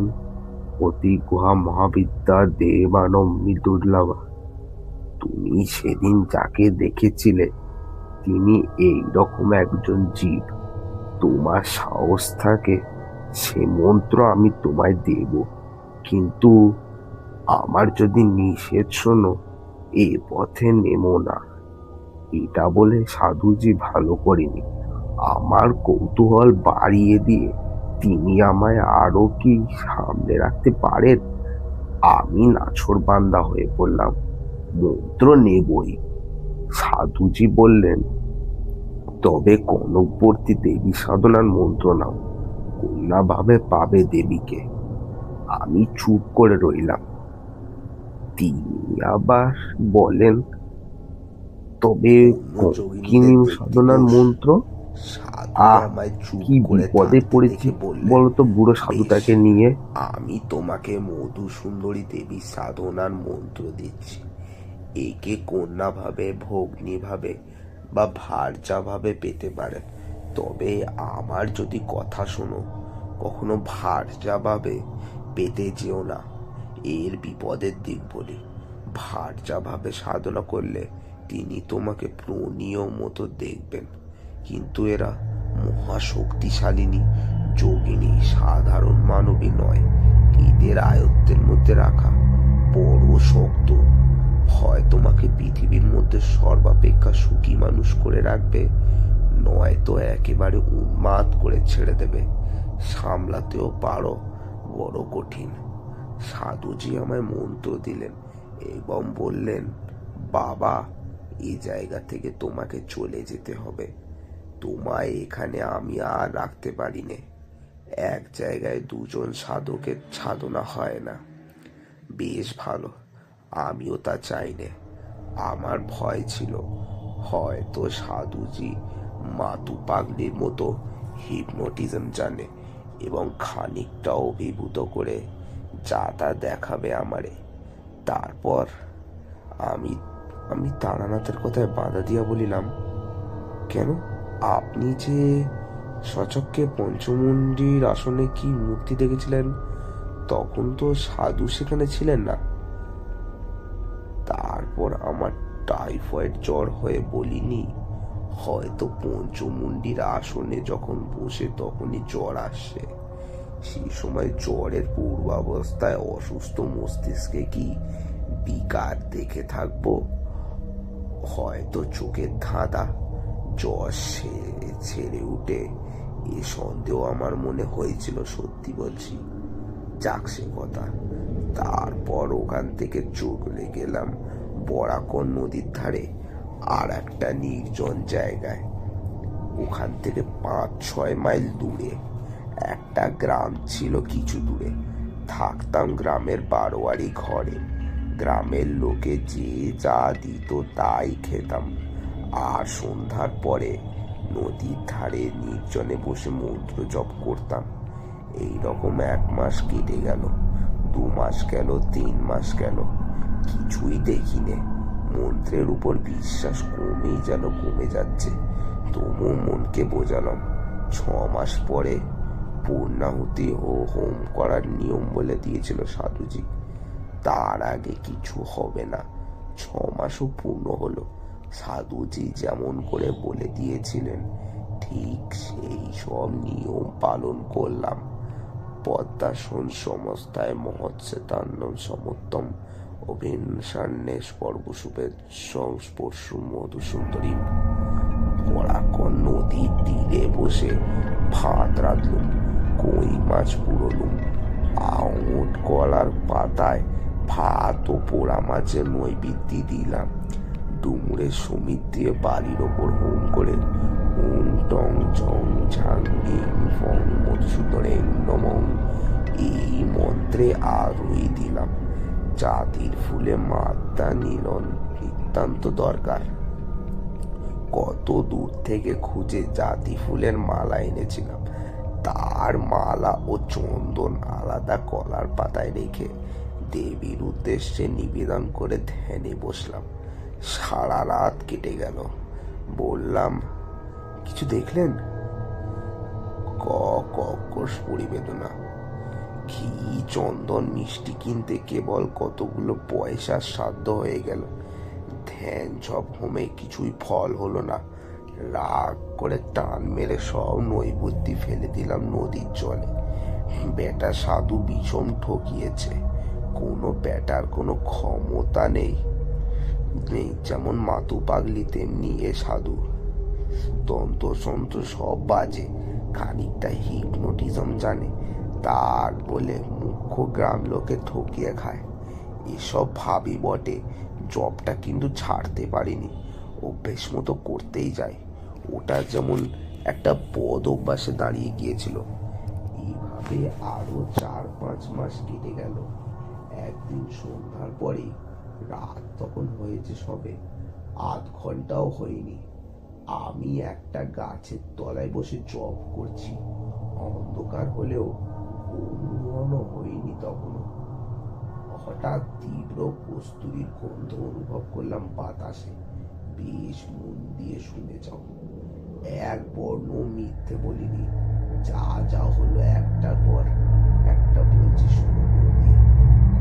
অতি গুহা মহাবিদ্যা দেবানম্বি দুর্লভা। তুমি সেদিন যাকে দেখেছিলে তিনি এই রকম একজন জীব। তোমার সাহস থাকে সে মন্ত্র আমি তোমায় দেব, কিন্তু আমার যদি নিষেধ শোনো এ পথে নেমো না। এটা বলে সাধুজি ভালো করেনি, আমার কৌতূহল বাড়িয়ে দিয়ে তিনি আমায় আরো কি সামনে রাখতে পারেন। আমি নাছোড়বান্দা হয়ে পড়লাম, মন্ত্র নেবই। সাধুজি বললেন, তবে কনকবর্তী দেবী সাধনার মন্ত্র নাও, কন্যা ভাবে পাবে দেবীকে। আমি চুপ করে রইলাম। তিনি আবার বলেন, তবে অন্য কঙ্কিনী যোগিনীদের সাধনার ব্যক্তিদোষ। মন্ত্র? সাধু আহ, আমায় চুপ কি করে বিপদে থাকতে পড়েছি দেখে বললেন, বলতো বুড়ো বেশ, সাধুটাকে নিয়ে। আমি তোমাকে মধুসুন্দরী দেবী সাধনার মন্ত্র দিচ্ছি। একে কন্যা ভাবে, ভগ্নী ভাবে বা ভার্যা ভাবে পেতে পারে। তবে আমার যদি কথা শোনো, কখনো ভার্যা ভাবে পেতে যেও না। এর বিপদের দিক বলি। ভার্যা ভাবে সাধনা করলে তিনি তোমাকে প্রণীয় মতো দেখবেন, কিন্তু এরা মহাশক্তিশালিনী যোগিনী, সাধারণ মানবী নয়। এদের আয়ত্তের মধ্যে রাখা বড় শক্ত। হয় তোমাকে পৃথিবীর মধ্যে সর্বাপেক্ষা সুখী মানুষ করে রাখবে, নয়তো একেবারে উন্মাদ করে ছেড়ে দেবে। সামলাতেও পারো, বড় কঠিন। সাধুজি আমায় মন্ত্র দিলেন এবং বললেন, বাবা, এই জায়গা থেকে তোমাকে চলে যেতে হবে। তোমায় এখানে আমি আর রাখতে পারি নে। এক জায়গায় দুজন সাধকের সাধনা হয় না। বেশ ভালো, আমিও তা চাই নে। আমার ভয় ছিল হয়তো সাধুজি মাতু পাগলির মতো হিপনোটিজম জানে এবং খানিকটা অভিভূত করে যা তা দেখাবে আমারে। তারপর আমি আমি তারানাথের কথায় বাধা দিয়া বলিলাম, কেন, আপনি যে সচক্ষে পঞ্চমুণ্ডির আসনে কি মূর্তি দেখেছিলেন, তখন তো সাধু সেখানে ছিলেন না। তারপর আমার টাইফয়েড জ্বর হয়ে বলিনি, হয়তো পঞ্চমুণ্ডির আসনে যখন বসে তখনই জ্বর আসছে। সেই সময় জ্বরের পূর্বাবস্থায় অসুস্থ মস্তিষ্কে কি বিকার দেখে থাকবো? হয়তো চোখের ধাঁধা। জ্বর ছেড়ে উঠে এ সন্দেহ আমার মনে হয়েছিল, সত্যি বলছি। যাক সে কথা। তারপর ওখান থেকে চলে গেলাম বরাকর নদীর ধারে আর একটা নির্জন জায়গায়। ওখান থেকে 5-6 মাইল দূরে একটা গ্রাম ছিল কিছু দূরে। থাকতাম গ্রামের বারোয়ারি ঘরে। গ্রামের লোকে যে যা দিত তাই খেতাম। আর সন্ধ্যার পরে নদীর ধারে নির্জনে বসে মন্ত্র জপ করতাম। এইরকম 1 মাস কেটে গেল, 2 মাস গেল, 3 মাস গেল, কিছুই দেখিনে। মন্ত্রের উপর বিশ্বাস কমেই যেন কমে যাচ্ছে। তবু মনকে বোঝালাম 6 মাস পরে পূর্ণাহুতি ও হোম করার নিয়ম বলে দিয়েছিল সাধুজি। তার আগে কিছু হবে না। 6 মাসও পূর্ণ হলো। সাধুজি যেমন করে বলে দিয়েছিলেন ঠিক সেই সব নিয়ম পালন করলাম। পদ্মাসন সমস্তায় মহৎসেতান্নম সমত্তম অভিনসান্যে পর্বশুভে সংস্পর্শ মধুসুন্দরী। কড়াকড় নদীর তীরে বসে ভাত রাঁধলুম, কই মাছ পুরোলুম, আঙুট কলার পাতায় ভাত ও পোড়া মাছের নৈবেদ্য দিলাম। ডুমুরের সমিত দিয়ে বালির ওপর হোম করে ওং টং চং ঝাং ইং ফং মধুসূদনে নমঃ এই মন্ত্রে আরোই দিলাম। জাতির ফুলে মাতা নিলন নিতান্ত দরকার। কত দূর থেকে খুঁজে জাতি ফুলের মালা এনেছিলাম। তার মালা ও চন্দন আলাদা কলার পাতায় রেখে দেবীর উদ্দেশ্যে নিবেদন করে ধ্যানে বসলাম। সারা রাত কেটে গেল। বললাম, কিছু দেখলেন? কর্কশ পরিবেদনা। ঘি, চন্দন, মিষ্টি কিনতে কেবল কতগুলো পয়সার সাধ্য হয়ে গেল। ধ্যান জপ হোমে কিছুই ফল হলো না। রাগ করে টান মেরে সব নৈবেদ্য ফেলে দিলাম নদীর জলে। বেটা সাধু বিষম ঠকিয়েছে। কোনো বেটার কোনো ক্ষমতা নেই। যেমন মাতু পাগলি তেমনি এ সাধু। তন্ত্র সন্ত্র সব বাজে, খানিকটা হিপনোটিজম জানে, তার বলে মুখ্য গ্রাম লোকে ঠকিয়ে খায়। এসব ভাবি বটে, জবটা কিন্তু ছাড়তে পারিনি। অভ্যেস মতো করতেই যাই। ওটা যেমন একটা বদ অভ্যাসে দাঁড়িয়ে গিয়েছিল। এইভাবে আরো 4-5 মাস কেটে গেল। একদিন সন্ধ্যার পরে, রাত তখন হয়েছে সবে 8 ঘন্টাও হয়নি, আমি একটা গাছের তলায় বসে জব করছি। অন্ধকার হলেও ঘুম হয়নি তখনও। হঠাৎ তীব্র কস্তুরীর গন্ধ অনুভব করলাম বাতাসে। বেশ মন দিয়ে শুনে যাও, এক বর্ণ মিথ্যে বলিনি। যা যা হলো একটার পর একটা বলছি, শোনো মন দিয়ে।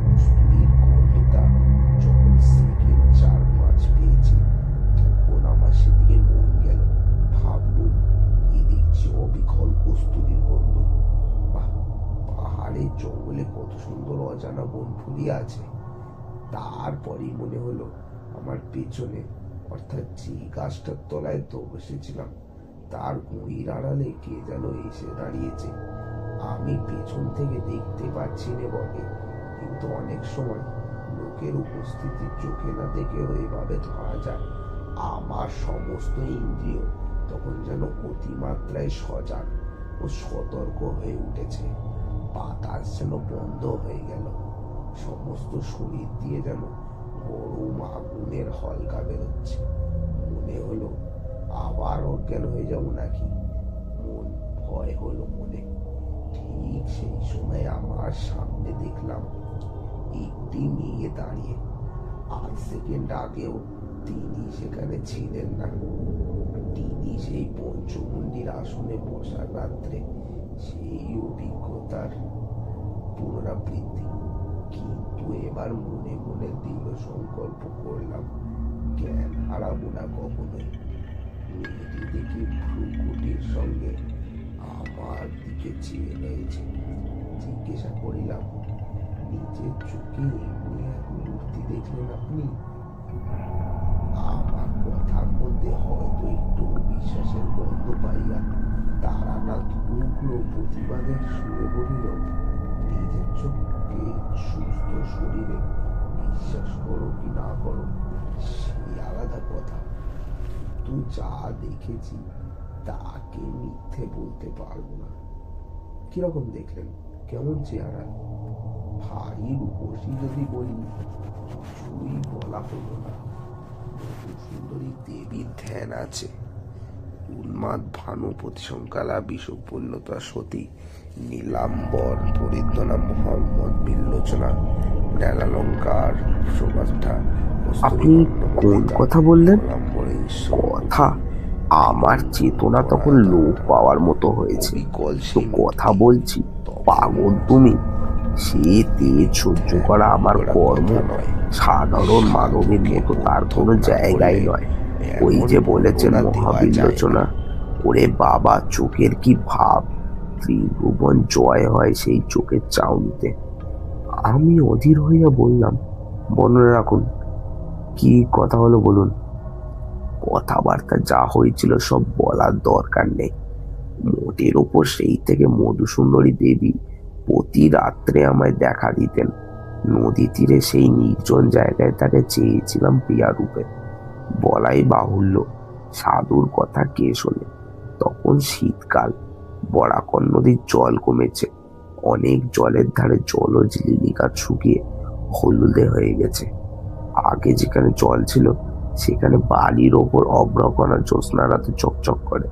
কস্তুরীর গন্ধটা যখন সেকেন্ড 4-5 পেয়েছি, তখন আমার সেদিকে মন গেল। ভাবলুম, এ দেখছি অবিকল কস্তুরীর গন্ধ। বাহ, পাহাড়ের জঙ্গলে কত সুন্দর অজানা বন ফুলিয়ে আছে। তারপরেই মনে হলো, আমার পেছনে, অর্থাৎ যে গাছটার তলায় তো বসেছিলাম, তার গুঁড়ির আড়ালে কে যেন এসে দাঁড়িয়েছে। আমি পেছন থেকে দেখতে পাচ্ছি না বটে, কিন্তু অনেক সময় লোকের উপস্থিতি চোখে না দেখেও এভাবে ধরা যায়। আমার সমস্ত ইন্দ্রিয় তখন যেন অতিমাত্রায় সজাগ ও সতর্ক হয়ে উঠেছে। বাতাস যেন বন্ধ হয়ে গেল। সমস্ত শরীর দিয়ে যেন গরম আগুনের হলকা বেরোচ্ছে। মনে হলো আবার অজ্ঞান হয়ে যাবো নাকি। ভয় হলো মনে। ঠিক সেই সময় আমার সামনে দেখলাম একটি মেয়ে দাঁড়িয়ে। 8 সেকেন্ড আগেও তিনি সেখানে ছিলেন না। তিনি সেই পঞ্চমুণ্ডির আসনে বসার রাত্রে সেই অভিজ্ঞতার পুনরাবৃত্তি। কিন্তু এবার মনে মনে দৃঢ় সংকল্প করলাম, জ্ঞান হারাবো না কখনোই। মেয়েটি দেখি ভ্রুকুটির সঙ্গে আমার দিকে চেয়ে রয়েছে। জিজ্ঞাসা করিলাম, নিজের চোখে এমনি এক মূর্তি দেখলেন আপনি? আমার কথার মধ্যে হয়তো একটু বিশ্বাসের গন্ধ পাইয়া তারাটা ধুকলো প্রতিবাদের সুরে বলিল, নিজের চোখকে সুস্থ শরীরে বিশ্বাস করো কি না করো সেই আলাদা কথা, কিন্তু যা দেখেছি তাকে মিথ্যে বলতে পারবো না। কিরকম দেখলেন? কেমন চেহারা? ভারী রূপসী যদি বলি, কিছুই বলা হলো না। সুন্দরী দেবীর ধ্যান আছে। উন্মাদ ভানু প্রতিসংকালা বিষপূর্ণতা সতী নীলাম্বর পরিদ্বনা মোহাম্মদ বিল্লোচনা ন্যালালঙ্কার সুবাষ্ঠা। আপনি কোন কথা বললেন? কথা আমার চেতনা তখন লোপ পাওয়ার মতো হয়েছে। তো কথা বলছি, পাগল তুমি। সে তেজ সহ্য করা আমার কর্ম। সাধারণ মানবের মতো তার কোনো জায়গাই নয়। ওই যে বলেছেন মহাবিল্লোচনা, ওরে বাবা, চোখের কি ভাব! ত্রিভুবন জয় হয় সেই চোখের চাউনিতে। আমি অধীর হইয়া বললাম, বর্ণনা রাখুন, কি কথা হলো বলুন। কথাবার্তা যা হয়েছিল সব বলার দরকার নেই। মোটের ওপর সেই থেকে মধুসুন্দরী দেবী প্রতি রাত্রে আমায় দেখা দিতেন। নদী তীরে সেই নির্জন জায়গায় তাকে চেয়েছিলাম প্রিয়া রূপে। বলাই বাহুল্য, সাধুর কথা কে শোনে। তখন শীতকাল, বরাকর নদীর জল কমেছে। অনেক জলের ধারে জলজ লিলি গাছ শুকিয়ে হলুদে হয়ে গেছে। আগে যেখানে জল ছিল সেখানে বালির ওপর অভ্রকণা জ্যোৎস্না রাতে চকচক করে।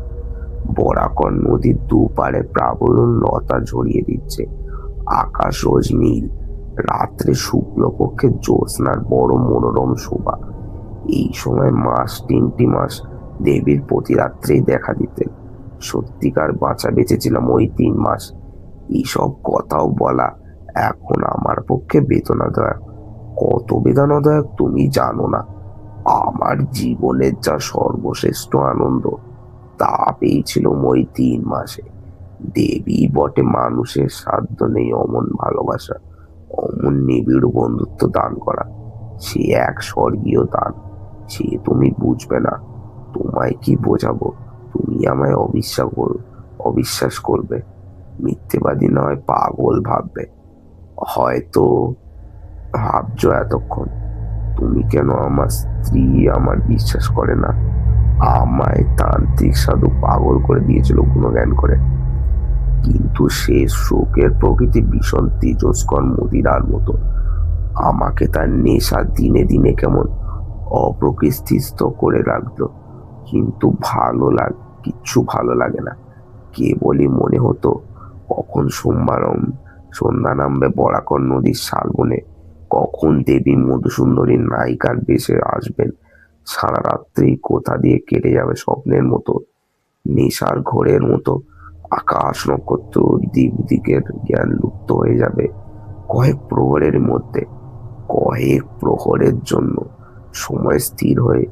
বরাকর নদীর দুপারে প্লাবন লতা ঝরিয়ে দিচ্ছে। আকাশ রোজ নীল। রাত্রে শুক্লপক্ষে জ্যোৎস্নার বড় মনোরম শোভা। এই সময় মাস তিনটি মাস দেবীর প্রতি রাত্রেই দেখা দিতেন। সত্যিকার বাঁচা বেঁচেছিলাম ওই 3 মাস। এইসব কথাও বলা এখন আমার পক্ষে বেদনাদায়ক। কত বেদনাদায়ক তুমি জানো না। আমার জীবনের যা সর্বশ্রেষ্ঠ আনন্দ তা পেয়েছিলাম ওই 3 মাসে। দেবী বটে, মানুষের সাধ্য নেই অমন ভালোবাসা, অমন নিবিড় বন্ধুত্ব দান করা। সে এক স্বর্গীয় দান। সে তুমি বুঝবে না। তোমায় কি বোঝাবো? তুমি আমায় অবিশ্বাস করবে, মিথ্যেবাদী নয়, পাগল ভাববে। হয়তো ভাবছো এতক্ষণ, তুমি কেন আমার স্ত্রী আমার বিশ্বাস করে না। আমায় তান্ত্রিক সাধু পাগল করে দিয়েছিল গুণগান করে। কিন্তু সে শোকের প্রকৃতি ভীষণ তেজস্কর মদিরার মতো। আমাকে তার নেশা দিনে দিনে কেমন অপ্রকৃতিস্থ করে রাখলো। কিন্তু কিচ্ছু ভালো লাগে না। কেবলই মনে হতো কখন সন্ধ্যা নামবে বরাকর নদীর শালবনে, কখন দেবী মধুসুন্দরীর নায়িকার বেশে আসবেন। সারা রাত্রি কোথা দিয়ে কেটে যাবে স্বপ্নের মতো, নেশার ঘোরের মতো। আকাশ নক্ষত্র দিকের জ্ঞান লুপ্ত হয়ে যাবে কয়েক প্রহরের মধ্যে। কয়েক প্রহরের জন্য সময় স্থির হয়ে,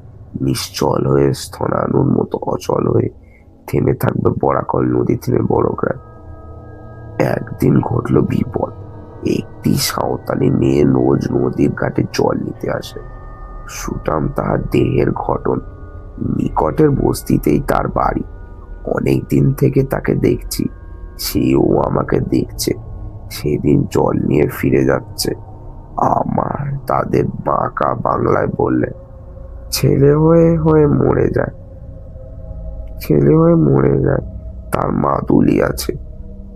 নিশ্চল হয়ে, স্থনানুর মতো অচল হয়ে থেমে থাকবে বরাকর নদী থেমে বড়গ্রাম। একদিন ঘটল বিপদ। একটি সাঁওতালি মেয়ে রোজ নদীর ঘাটে জল নিতে আসে। সুটাম তাহার দেহের গঠন। নিকটের বস্তিতেই তার বাড়ি। অনেক দিন থেকে তাকে দেখছি, সেও আমাকে দেখছে। সেদিন জল নিয়ে ফিরে যাচ্ছে। আমার তাদের বাঁকা বাংলায় বললে, ছেলে হয়ে হয়ে মরে যায়, ছেলে হয়ে মরে যায়, তার মাদুলি আছে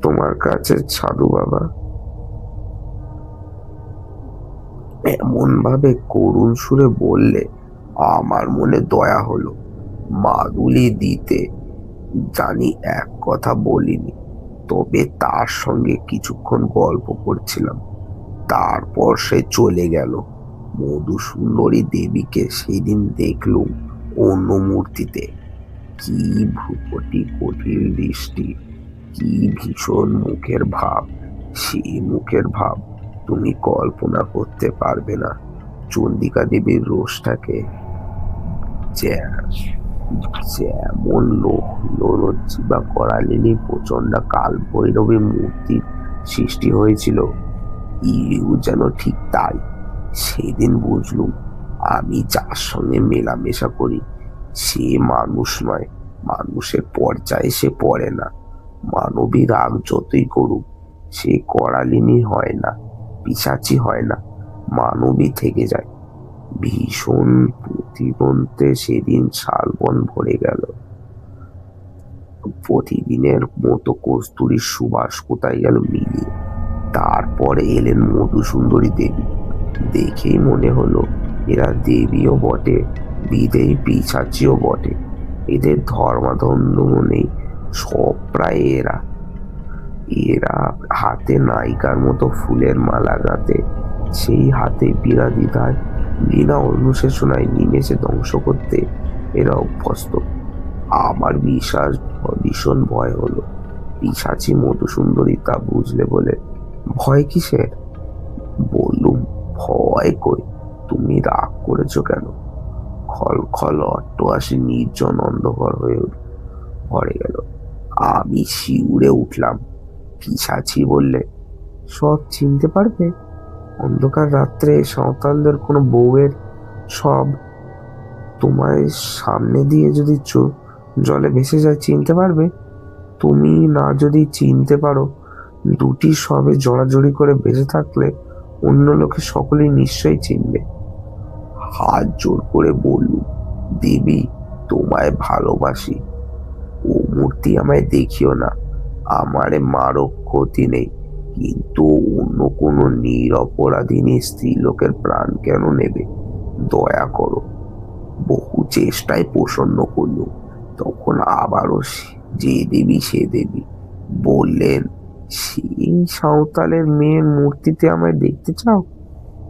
তোমার কাছে সাধু বাবা। এমন ভাবে করুণ সুরে বললে আমার মনে দয়া হলো। মাদুলি দিতে জানি এক কথা বলিনি, তবে তার সঙ্গে কিছুক্ষণ গল্প করছিলাম। তারপর সে চলে গেল। মধুসুন্দরী দেবীকে সেদিন দেখলুম অন্য মূর্তিতে। কি ভ্রুকটি কঠিন দৃষ্টি, কি ভীষণ মুখের ভাব। সেই মুখের ভাব তুমি কল্পনা করতে পারবে না। চন্ডিকা দেবীর রোষটাকে যেমন লজ্জিবা করালিনী প্রচন্ড কাল ভৈরবী মূর্তির সৃষ্টি হয়েছিল, ইউ যেন ঠিক তাই। সেদিন বুঝলুম আমি যার সঙ্গে মেলামেশা করি সে মানুষ নয়, মানুষের পর্যায়ে সে পড়ে না। মানবী রাগ যতই করুক সে করালিনী হয় না, পিশাচি হয় না, মানবী থেকে যায়। ভীষণ প্রতিবন্ধে সেদিন শালবন ভরে গেল। প্রতিদিনের মতো কস্তুরীর সুবাস কোথায় গেল মিলিয়ে। তারপর এলেন মধুসুন্দরী দেবী। দেখেই মনে হলো এরা দেবীও বটে, বিদেয়ী পিশাচিও বটে। এদের ধর্মাধর্ম নেই, সব প্রায় এরা। এরা হাতে নায়িকার মতো ফুলের মালা গাঁথে, সেই হাতে বিনা দ্বিধায়, বিনা অনুশোচনায় নিমেষে ধ্বংস করতে এরা অভ্যস্ত। আমার ভীষণ ভয় হলো। পিশাচি মধুসুন্দরী তা বুঝলে বলে, ভয় কিসের? বললুম, ভয় কই, তুমি রাগ করেছো কেন? খল খল অট্টহাসি নির্জন অন্ধকার হয়ে ভরে গেল। আমি শিউরে উঠলাম। পিশাচি বললে, সব চিনতে পারবে? অন্ধকার রাত্রে সাঁওতালদের কোনো বউয়ের সব তোমায় সামনে দিয়ে যদি জলে ভেসে যায় চিনতে পারবে? তুমি না যদি চিনতে পারো, দুটি সবে জড়াজড়ি করে বেঁচে থাকলে অন্য লোকে সকলেই নিশ্চয়ই চিনবে। হাত জোর করে বললুম, দেবী, তোমায় ভালোবাসি। ও মূর্তি আমায় দেখিও না, আমারে মারো, ক্ষতি নেই, কিন্তু অন্য কোনো নিরপরাধিনী স্ত্রীলোকের প্রাণ কেন নেবে? দয়া করো। বহু চেষ্টায় প্রসন্ন করলুম। তখন আবারও যে দেবী সে দেবী বললেন, সেই সাঁওতালের মেয়ের মূর্তিতে আমায় দেখতে চাও?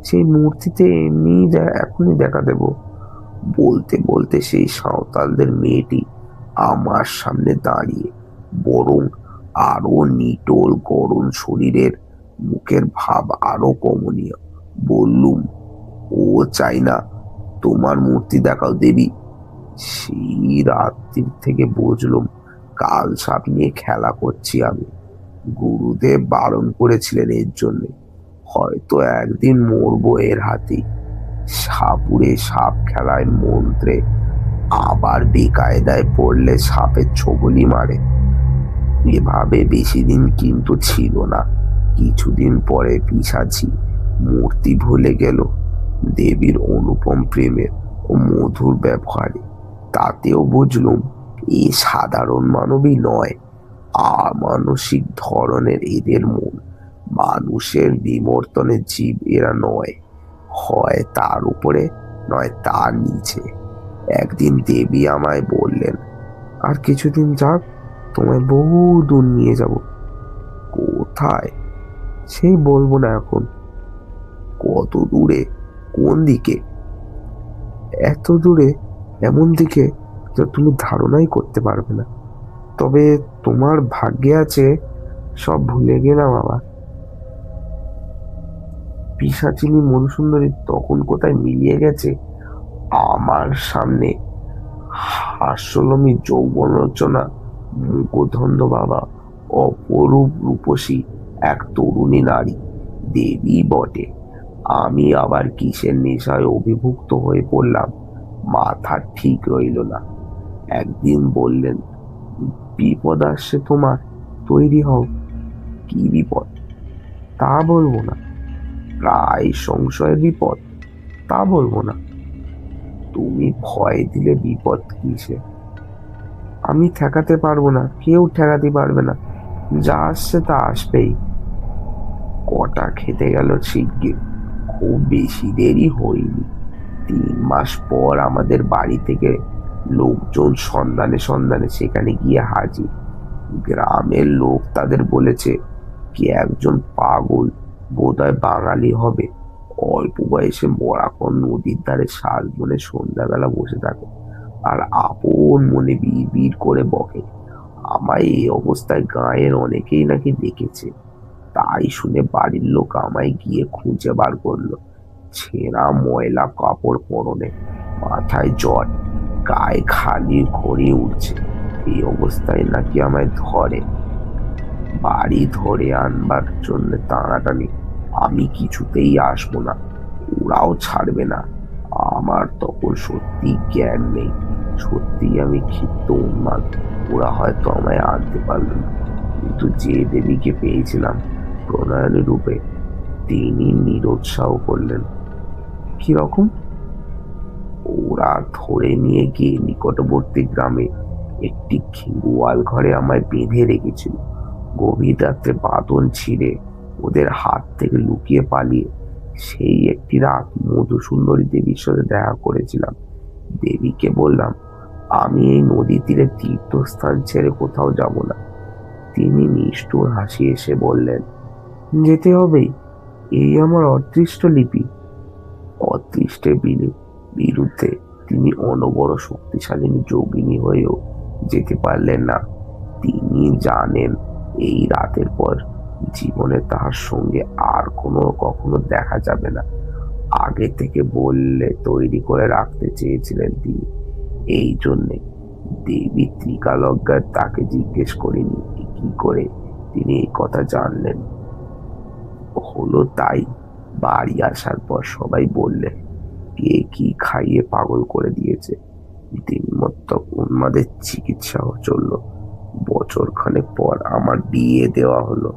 সেই মূর্তিতে এখনই দেখা দেব। বলতে বলতে সেই সাঁওতালদের মেয়েটি আমার সামনে দাঁড়িয়ে, বরং আরো নিটোল গরম শরীরের, মুখের ভাব আরো কমনীয়। বললুম, ও চাই না, তোমার মূর্তি দেখাও দেবী। সেই রাত্রির থেকে বুঝলুম কাল সাপ নিয়ে খেলা করছি আমি। গুরুদেব বারণ করেছিলেন এর জন্যে। হয়তো একদিন মরবো এর হাতে। সাপুড়ে সাপ খেলায় মন্ত্রে আবার বেকায়দায় পড়লে সাপের ছোবলি মারে। এভাবে বেশি দিন কিন্তু ছিল না। কিছুদিন পরে পিশাচি মূর্তি ভুলে গেল দেবীর অনুপম প্রেমের ও মধুর ব্যবহারে। তাতেও বুঝলুম এ সাধারণ মানবই নয়, আমানসিক ধরনের এদের মন। মানুষের বিবর্তনের জীব এরা নয়, হয় তার উপরে নয় তার নিচে। একদিন দেবী আমায় বললেন, আর কিছুদিন যাক, তোমায় বহু দূর নিয়ে যাব। কোথায়? সেই বলবো না এখন। কত দূরে? কোন দিকে? এত দূরে, এমন দিকে যা তুমি ধারণাই করতে পারবে না। তবে তোমার ভাগ্যে আছে সব ভুলে গেলাম আবার। পিশাচিনী মধুসুন্দরী তখন কোথায় মিলিয়ে গেছে আমার সামনে হাস্যলমী যৌবনরচনা, মুখধন্ধ বাবা, অপরূপ রূপসী এক তরুণী নারী। দেবী বটে। আমি আবার কিসের নেশায় অভিভুক্ত হয়ে পড়লাম মাথা ঠিক রইল না। একদিন বললেন, বিপদ আসছে তোমার, তৈরি হও। কি বিপদ? তা বলবো না। প্রায় সংশয়ের বিপদ? তা বলবো না। তুমি ভয় দিলে বিপদ কিসে? আমি ঠেকাতে পারবো না, কেউ ঠেকাতে পারবে না। যা আসছে তা আসবেই। কটা খেতে গেল শিগগির, খুব বেশি দেরি হয়নি। 3 মাস পর আমাদের বাড়ি থেকে লোকজন সন্ধানে সন্ধানে সেখানে গিয়ে হাজির। গ্রামের লোক তাদের বলেছে, কি একজন পাগল, বোধহয় বাঙালি হবে, অল্প বয়সে বরাকর নদীর ধারে শাল বনে সন্ধ্যাবেলা বসে থাকে আর আপন মনে বিড় করে বকে। আমায় এই অবস্থায় গাঁয়ের অনেকেই নাকি দেখেছে। তাই শুনে বাড়ির লোক আমায় গিয়ে খুঁজে বার করলো। ছেঁড়া ময়লা কাপড় পরনে, মাথায় জট, গায়ে খালি খড়ি উঠছে। এই অবস্থায় নাকি আমায় ধরে, বাড়ি ধরে আনবার জন্য টানাটানি। আমি কিছুতেই আসবো না, ওরাও ছাড়বে না। আমার তখন সত্যি জ্ঞান নেই, সত্যি আমি ক্ষিপ্ত উন্মাদ। ওরা হয়তো আমায় আনতে পারলো না, কিন্তু যে দেবীকে পেয়েছিলাম প্রণয়নী রূপে, তিনি নিরুৎসাহ করলেন। কিরকম? ওরা ধরে নিয়ে গিয়ে নিকটবর্তী গ্রামে একটি গোয়াল ঘরে আমায় বেঁধে রেখেছিল। গভীর রাত্রে বাঁধন ছিঁড়ে ওদের হাত থেকে লুকিয়ে পালিয়ে সেই একটি রাত মধুসুন্দরী দেবীর সাথে দেখা করেছিলাম। দেবীকে বললাম, আমি এই নদী তীরে তীর্থস্থান ছেড়ে কোথাও যাব না। তিনি নিষ্ঠুর হাসি এসে বললেন, যেতে হবেই, এই আমার অদৃষ্ট লিপি। অদৃষ্টের বিরুদ্ধে তিনি অনবরত শক্তিশালিনী যোগিনী হয়েও যেতে পারলেন না। তিনি জানেন এই রাতের পর জীবনে তাহার সঙ্গে আর কখনো দেখা যাবে না। আগে থেকে বললে তৈরি করে রাখতে চেয়েছিলেন তিনি। এই জন্যে দেবী ত্রিকালজ্ঞা তাকে জিজ্ঞেস করেনি কি করে তিনি এই কথা জানলেন। হলো তাই। বাড়ি আসার পর সবাই বললে কে কি খাইয়ে পাগল করে দিয়েছে। দিনমত্তক উন্মাদের চিকিৎসাও চললো। বছর খানেক পর আমার বিয়ে দেওয়া হলো।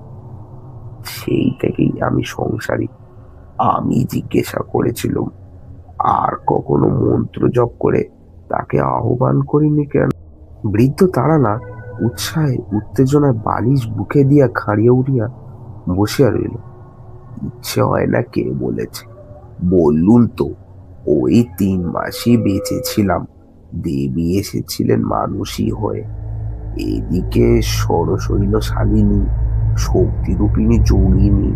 সেই থেকেই আমি সংসারী। আমি জিজ্ঞাসা করেছিলাম, আর কখনো মন্ত্র জপ করে তাকে আহ্বান করিনি কেন? বৃদ্ধ তারানাথ উৎসাহে উত্তেজনায় বালিশ বুকে দিয়া খাড়িয়া উঠিয়া বসিয়া রইল। ইচ্ছে হয় না কে বলেছে? বললুন তো, ওই 3 মাসই বেঁচে ছিলাম। দেবী এসেছিলেন মানুষই হয়ে। এদিকে ষড়শৈল শালিনী, শক্তিরূপিণী যোগিনী,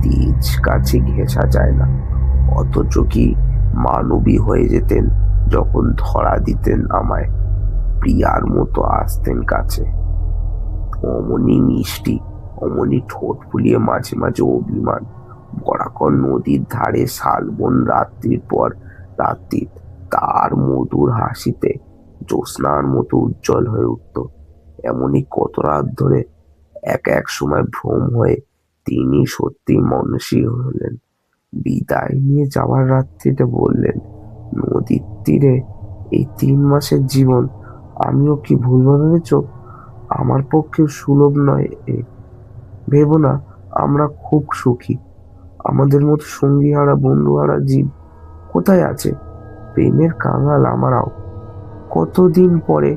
তেজ কাছে ঘেঁষা যায় না। অথচ কি মানবী হয়ে যেতেন যখন ধরা দিতেন আমায়। প্রিয়ার মতো আসতেন কাছে, অমনি মিষ্টি, অমনি ঠোঁট ফুলিয়ে মাঝে মাঝে অভিমান। বরাকর নদীর ধারে শালবন রাত্রির পর রাত্রি তার মধুর হাসিতে জ্যোৎস্নার মতো উজ্জ্বল হয়ে উঠত। এমনই কত রাত ধরে এক এক সময় ভ্রম হয়ে তিনি সত্যি মনস্বী হলেন। বিদায় নিয়ে যাওয়ার রাত্রিতে বললেন, নদীর তীরে এই 3 মাসের জীবন আমিও কি ভুলভাবে ভেবেছ? আমার পক্ষে সুলভ নয় এ। ভেবো না, আমরা খুব সুখী। আমাদের মতো সঙ্গীহারা বন্ধুহারা জীব কোথায় আছে? প্রেমের কাঙাল আমরাও। কতদিন পরে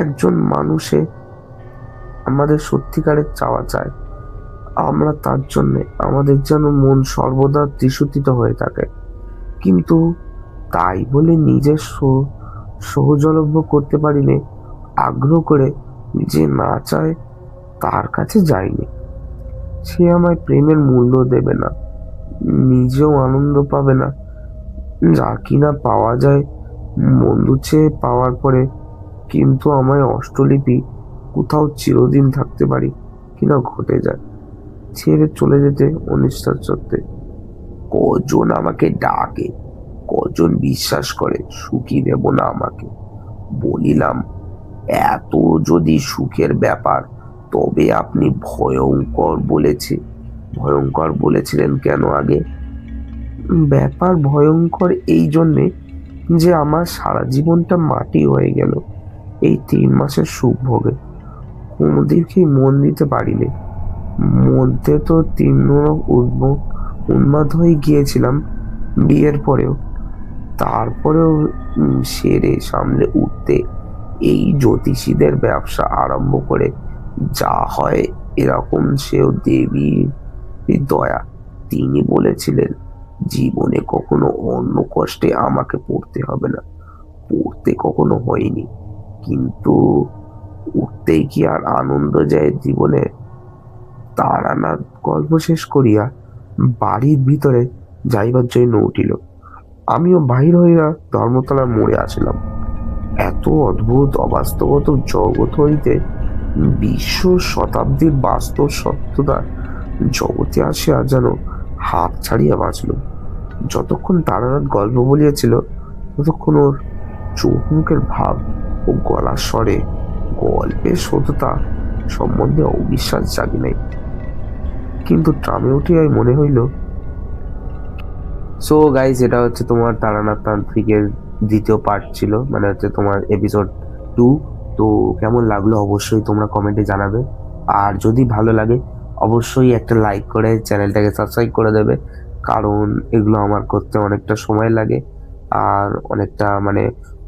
একজন মানুষে আমাদের সত্যিকারের চাওয়া চায়। আমরা তার জন্য আমাদের যেন মন সর্বদা তৃষিত হয়ে থাকে। কিন্তু তাই বলে নিজের সহজলভ্য করতে পারিনি। আগ্রহ করে যে না চায় তার কাছে যাইনি। সে আমায় প্রেমের মূল্য দেবে না, নিজেও আনন্দ পাবে না। যা কিনা পাওয়া যায় বন্ধু চেয়ে পাওয়ার পরে, কিন্তু আমায় অষ্টলিপি কোথাও চিরদিন থাকতে পারি কিনা ঘটে যায়। ছেড়ে চলে যেতে অনিশ্চার সত্ত্বে কজন আমাকে ডাকে, কজন বিশ্বাস করে সুখী দেব না আমাকে। বলিলাম, এত যদি সুখের ব্যাপার, তবে আপনি ভয়ঙ্কর বলেছিলেন কেন আগে? ব্যাপার ভয়ঙ্কর এই জন্যে যে আমার সারা জীবনটা মাটি হয়ে গেল এই 3 মাসের সুখ ভোগে। কোনোদিকেই মন দিতে পারিনি। মধ্যে তো উন্মাদ হয়ে গিয়েছিলাম বিয়ের পরেও। তারপরেও সেরে সামলে উঠতে এই জ্যোতিষীদের ব্যবসা আরম্ভ করে যা হয় এরকম সেও দেবীর দয়া। তিনি বলেছিলেন জীবনে কখনো অন্য কষ্টে আমাকে পড়তে হবে না। পড়তে কখনো হয়নি, কিন্তু উঠতেই কি আর আনন্দ যায় জীবনে? তারানাথ গল্প শেষ করিয়া বাড়ির ভিতরে যাইবার জন্য উঠিল। আমিও বাহির হইয়া ধর্মতলার মোড়ে আসিলাম। এত অদ্ভুত অবাস্তবত জগৎ হইতে বিশ্ব শতাব্দীর বাস্তব সত্যতা জগতে আসিয়া যেন হাত ছাড়িয়া বাঁচল। যতক্ষণ তারানাথ গল্প বলিয়াছিল ততক্ষণ ওর চোখ মুখের ভাব ও গলার স্বরে গল্পের সততা সম্বন্ধে অবিশ্বাস জাগি নাই। কিন্তু ট্রামে উঠিয়াই মনে হইল। সো গাইজ, এটা হচ্ছে তোমার তারানাথ তান্ত্রিকের দ্বিতীয় পার্ট ছিল, মানে হচ্ছে তোমার এপিসোড 2। তো কেমন লাগলো অবশ্যই তোমরা কমেন্টে জানাবে। আর যদি ভালো লাগে অবশ্যই একটা লাইক করে চ্যানেলটাকে সাবস্ক্রাইব করে দেবে, কারণ এগুলো আমার করতে অনেকটা সময় লাগে আর অনেকটা মানে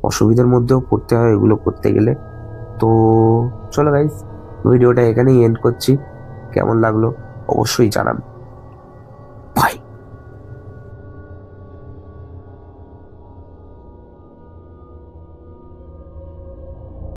অসুবিধার মধ্যেও পড়তে হয় এগুলো করতে গেলে। তো চলো গাইজ, ভিডিওটা এখানেই এন্ড করছি। কেমন লাগলো অবশ্যই জানাবে।